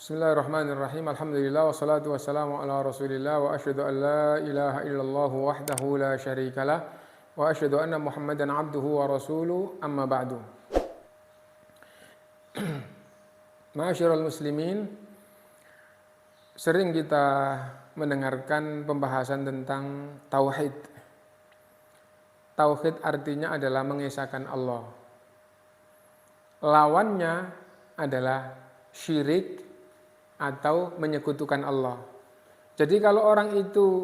Bismillahirrahmanirrahim. Alhamdulillah wassalatu wassalamu ala Rasulillah wa asyhadu an la ilaha illallah wahdahu la syarikalah wa asyhadu anna Muhammadan abduhu wa rasuluh amma ba'du. Ma'asyiral muslimin, sering kita mendengarkan pembahasan tentang tauhid. Tauhid artinya adalah mengesahkan Allah. Lawannya adalah syirik atau menyekutukan Allah. Jadi kalau orang itu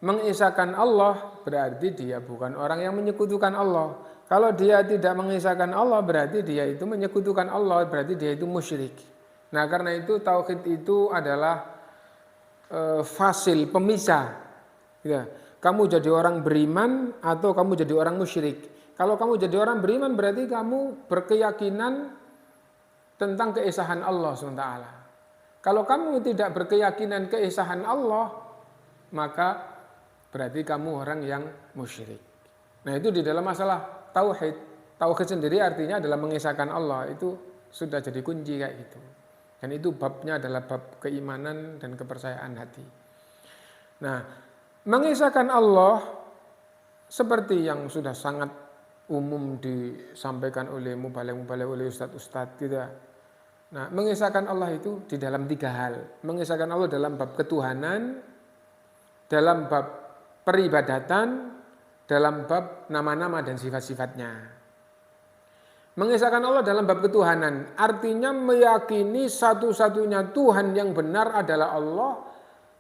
mengesahkan Allah, berarti dia bukan orang yang menyekutukan Allah. Kalau dia tidak mengesahkan Allah, berarti dia itu menyekutukan Allah, berarti dia itu musyrik. Nah, karena itu tauhid itu adalah fasil, pemisah. Ya, kamu jadi orang beriman atau kamu jadi orang musyrik. Kalau kamu jadi orang beriman, berarti kamu berkeyakinan tentang keesahan Allah SWT. Kalau kamu tidak berkeyakinan keesahan Allah, maka berarti kamu orang yang musyrik. Nah, itu di dalam masalah tauhid. Tauhid sendiri artinya adalah mengesahkan Allah. Itu sudah jadi kunci kayak gitu. Dan itu babnya adalah bab keimanan dan kepercayaan hati. Nah, mengesahkan Allah seperti yang sudah sangat umum disampaikan oleh mubalek-mubalek, oleh ustadz-ustadz gitu. Nah, mengesahkan Allah itu di dalam 3 hal. Mengesahkan Allah dalam bab ketuhanan, dalam bab peribadatan, dalam bab nama-nama dan sifat-sifatnya. Mengesahkan Allah dalam bab ketuhanan artinya meyakini satu-satunya Tuhan yang benar adalah Allah.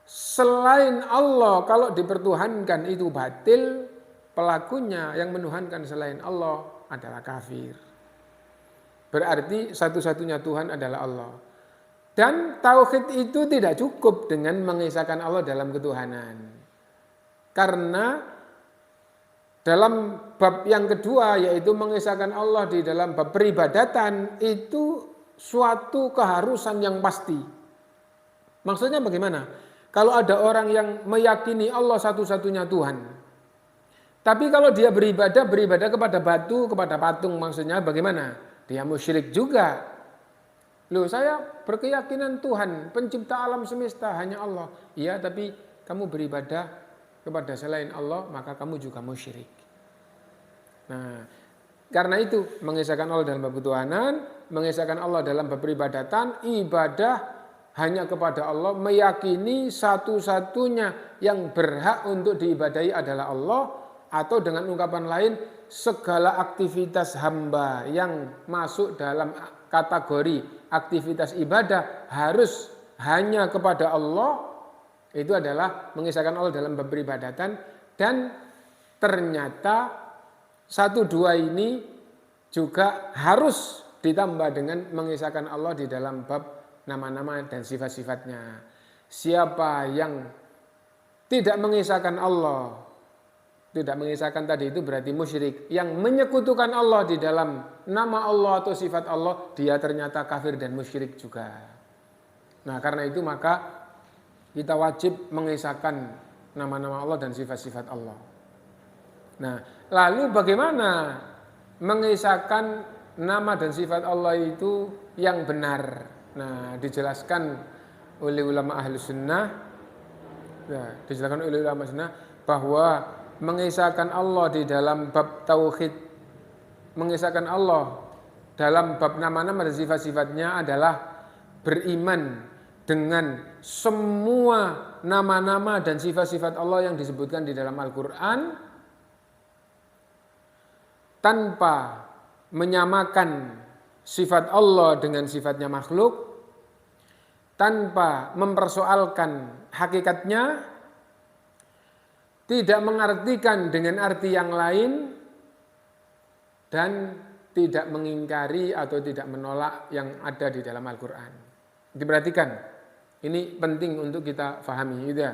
Selain Allah kalau dipertuhankan itu batil, pelakunya yang menuhankan selain Allah adalah kafir. Berarti satu-satunya Tuhan adalah Allah. Dan tauhid itu tidak cukup dengan mengesahkan Allah dalam ketuhanan. Karena dalam bab yang kedua, yaitu mengesahkan Allah di dalam bab peribadatan, itu suatu keharusan yang pasti. Maksudnya bagaimana? Kalau ada orang yang meyakini Allah satu-satunya Tuhan, tapi kalau dia beribadah kepada batu, kepada patung, maksudnya bagaimana? Dia musyrik juga. Loh, saya berkeyakinan Tuhan, pencipta alam semesta hanya Allah. Iya, tapi kamu beribadah kepada selain Allah, maka kamu juga musyrik. Nah, karena itu mengesahkan Allah dalam bab ketuhanan, mengesahkan Allah dalam bab peribadatan, ibadah hanya kepada Allah, meyakini satu-satunya yang berhak untuk diibadahi adalah Allah, atau dengan ungkapan lain, segala aktivitas hamba yang masuk dalam kategori aktivitas ibadah harus hanya kepada Allah, itu adalah mengesahkan Allah dalam bab peribadatan. Dan ternyata 1, 2 ini juga harus ditambah dengan mengesahkan Allah di dalam bab nama-nama dan sifat-sifatnya. Siapa yang tidak mengesahkan Allah, tidak mengesahkan tadi, itu berarti musyrik. Yang menyekutukan Allah di dalam nama Allah atau sifat Allah, dia ternyata kafir dan musyrik juga. Nah, karena itu maka kita wajib mengesahkan nama-nama Allah dan sifat-sifat Allah. Nah, lalu bagaimana mengesahkan nama dan sifat Allah itu yang benar? Nah, dijelaskan oleh ulama ahli sunnah, bahwa mengesahkan Allah di dalam bab tauhid, mengesahkan Allah dalam bab nama-nama dan sifat-sifatnya adalah beriman dengan semua nama-nama dan sifat-sifat Allah yang disebutkan di dalam Al-Quran, tanpa menyamakan sifat Allah dengan sifatnya makhluk, tanpa mempersoalkan hakikatnya, tidak mengartikan dengan arti yang lain, dan tidak mengingkari atau tidak menolak yang ada di dalam Al-Quran. Diperhatikan, ini penting untuk kita pahami. Ya.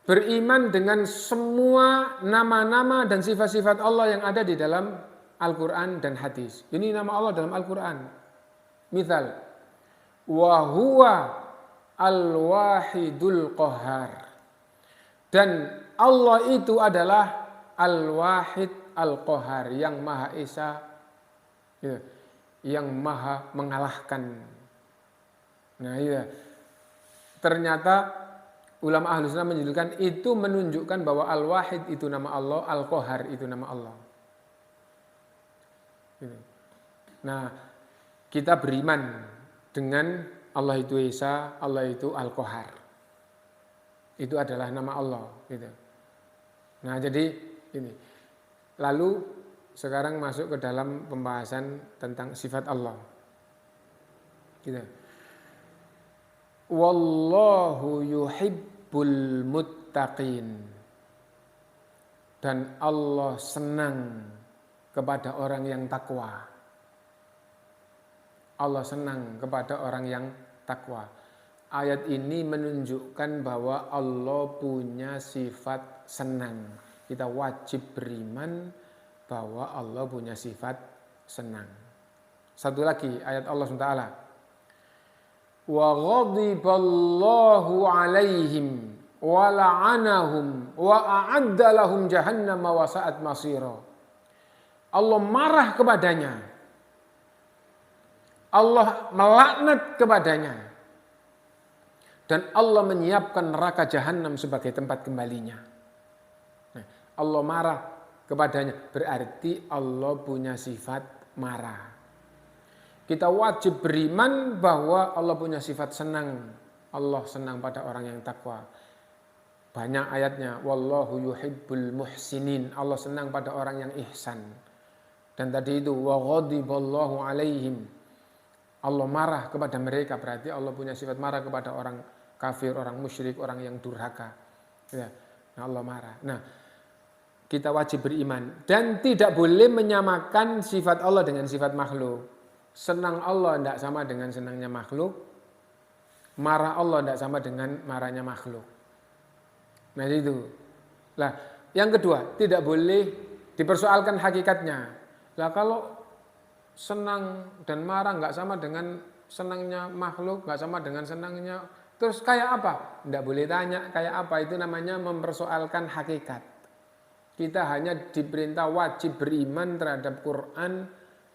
Beriman dengan semua nama-nama dan sifat-sifat Allah yang ada di dalam Al-Quran dan hadis. Ini nama Allah dalam Al-Quran. Misal, wa huwa al-wahidul qahhar. Dan Allah itu adalah Al-Wahid Al-Qahhar, yang Maha Esa. yang maha mengalahkan. Nah iya, ternyata ulama Ahlus Sunnah menjadikan itu menunjukkan bahwa Al-Wahid itu nama Allah, Al-Qahar itu nama Allah. Nah, kita beriman dengan Allah itu Esa, Allah itu Al-Qahar. Itu adalah nama Allah. Gitu. Nah jadi ini. Lalu sekarang masuk ke dalam pembahasan tentang sifat Allah. Gitu. Wallahu yuhibbul muttaqin. Dan Allah senang kepada orang yang takwa. Allah senang kepada orang yang takwa. Ayat ini menunjukkan bahwa Allah punya sifat senang. Kita wajib beriman bahwa Allah punya sifat senang. Satu lagi ayat Allah SWT. Wa ghadiballahu alaihim wa la'anahum wa a'adda lahum jahannama wa sa'at masira. Allah marah kepadanya. Allah melaknat kepadanya. Dan Allah menyiapkan neraka jahanam sebagai tempat kembalinya. Nah, Allah marah kepadanya berarti Allah punya sifat marah. Kita wajib beriman bahwa Allah punya sifat senang. Allah senang pada orang yang takwa. Banyak ayatnya. Wallahu yuhibbul muhsinin. Allah senang pada orang yang ihsan. Dan tadi itu wa ghadiballahu alaihim. Allah marah kepada mereka, berarti Allah punya sifat marah kepada orang kafir, orang musyrik, orang yang durhaka. Ya, nah Allah marah. Nah, kita wajib beriman dan tidak boleh menyamakan sifat Allah dengan sifat makhluk. Senang Allah tidak sama dengan senangnya makhluk. Marah Allah tidak sama dengan marahnya makhluk. Nah itu. Nah, yang kedua, tidak boleh dipersoalkan hakikatnya. Lah kalau senang dan marah nggak sama dengan senangnya makhluk, nggak sama dengan senangnya. Terus kayak apa? Nggak boleh tanya kayak apa, itu namanya mempersoalkan hakikat. Kita hanya diperintah wajib beriman terhadap Quran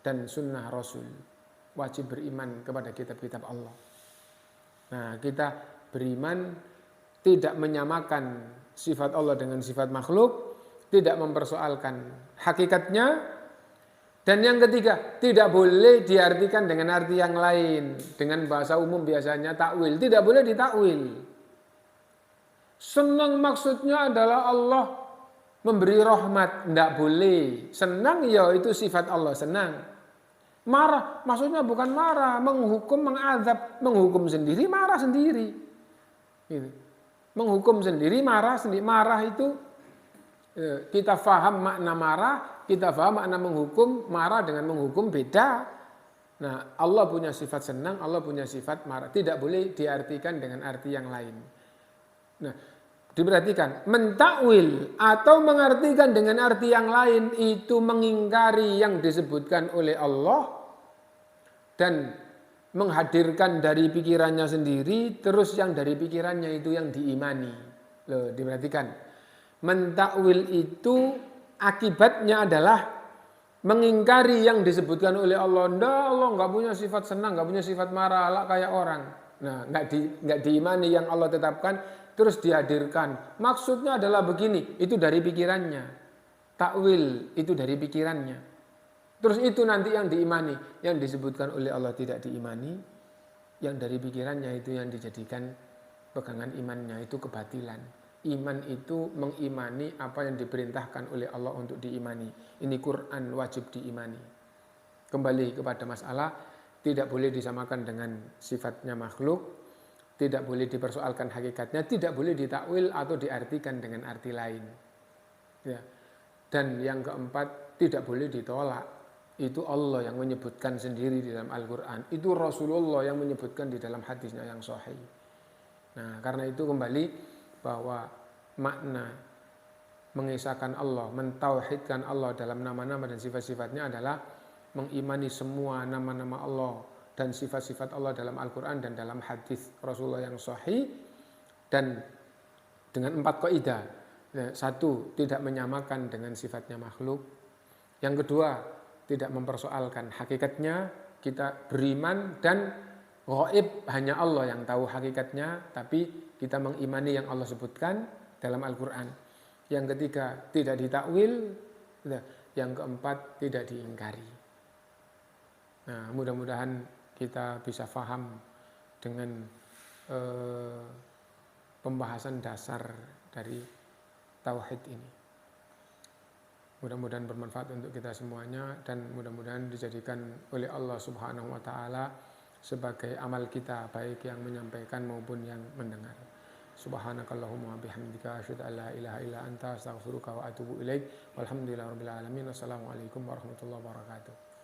dan sunnah Rasul. Wajib beriman kepada kitab-kitab Allah. Nah kita beriman tidak menyamakan sifat Allah dengan sifat makhluk, tidak mempersoalkan hakikatnya. Dan yang ketiga, tidak boleh diartikan dengan arti yang lain. Dengan bahasa umum biasanya takwil. Tidak boleh ditakwil. Senang maksudnya adalah Allah memberi rahmat. Tidak boleh. Senang ya itu sifat Allah senang. Marah maksudnya bukan marah. Menghukum, mengazab. Menghukum sendiri, marah sendiri. Gitu. Menghukum sendiri, marah sendiri. Marah itu kita faham makna marah. Kita paham makna menghukum, marah dengan menghukum beda. Nah, Allah punya sifat senang, Allah punya sifat marah. Tidak boleh diartikan dengan arti yang lain. Nah, diperhatikan, mentakwil atau mengartikan dengan arti yang lain itu mengingkari yang disebutkan oleh Allah dan menghadirkan dari pikirannya sendiri, terus yang dari pikirannya itu yang diimani. Loh, diperhatikan. Mentakwil itu akibatnya adalah mengingkari yang disebutkan oleh Allah. Allah nggak punya sifat senang, nggak punya sifat marah, lah kayak orang. Nah, nggak diimani yang Allah tetapkan, terus dihadirkan. Maksudnya adalah begini, itu dari pikirannya. Takwil itu dari pikirannya. Terus itu nanti yang diimani, yang disebutkan oleh Allah tidak diimani, yang dari pikirannya itu yang dijadikan pegangan imannya, itu kebatilan. Iman itu mengimani apa yang diperintahkan oleh Allah untuk diimani. Ini Quran wajib diimani. Kembali kepada masalah, tidak boleh disamakan dengan sifatnya makhluk, tidak boleh dipersoalkan hakikatnya, tidak boleh ditakwil atau diartikan dengan arti lain. Ya. Dan yang keempat, tidak boleh ditolak. Itu Allah yang menyebutkan sendiri di dalam Al-Quran. Itu Rasulullah yang menyebutkan di dalam hadisnya yang sahih. Nah, karena itu kembali bahwa makna mengisahkan Allah, mentauhidkan Allah dalam nama-nama dan sifat-sifatnya adalah mengimani semua nama-nama Allah dan sifat-sifat Allah dalam Al-Quran dan dalam hadis Rasulullah yang sahih, dan dengan 4 kaidah. Satu, tidak menyamakan dengan sifatnya makhluk. Yang kedua, tidak mempersoalkan hakikatnya. kita beriman dan gaib hanya Allah yang tahu hakikatnya, tapi kita mengimani yang Allah sebutkan dalam Al-Quran. Yang ketiga, tidak ditakwil. Yang keempat, tidak diingkari. Nah, mudah-mudahan kita bisa paham dengan pembahasan dasar dari tauhid ini. Mudah-mudahan bermanfaat untuk kita semuanya dan mudah-mudahan dijadikan oleh Allah Subhanahu wa taala sebagai amal kita, baik yang menyampaikan maupun yang mendengar. Subhanakallahumma bihamdika asyhadu an la ilaha illa anta astaghfiruka wa atubu ilaik. Walhamdulillahirabbil alamin. Wassalamualaikum warahmatullahi wabarakatuh.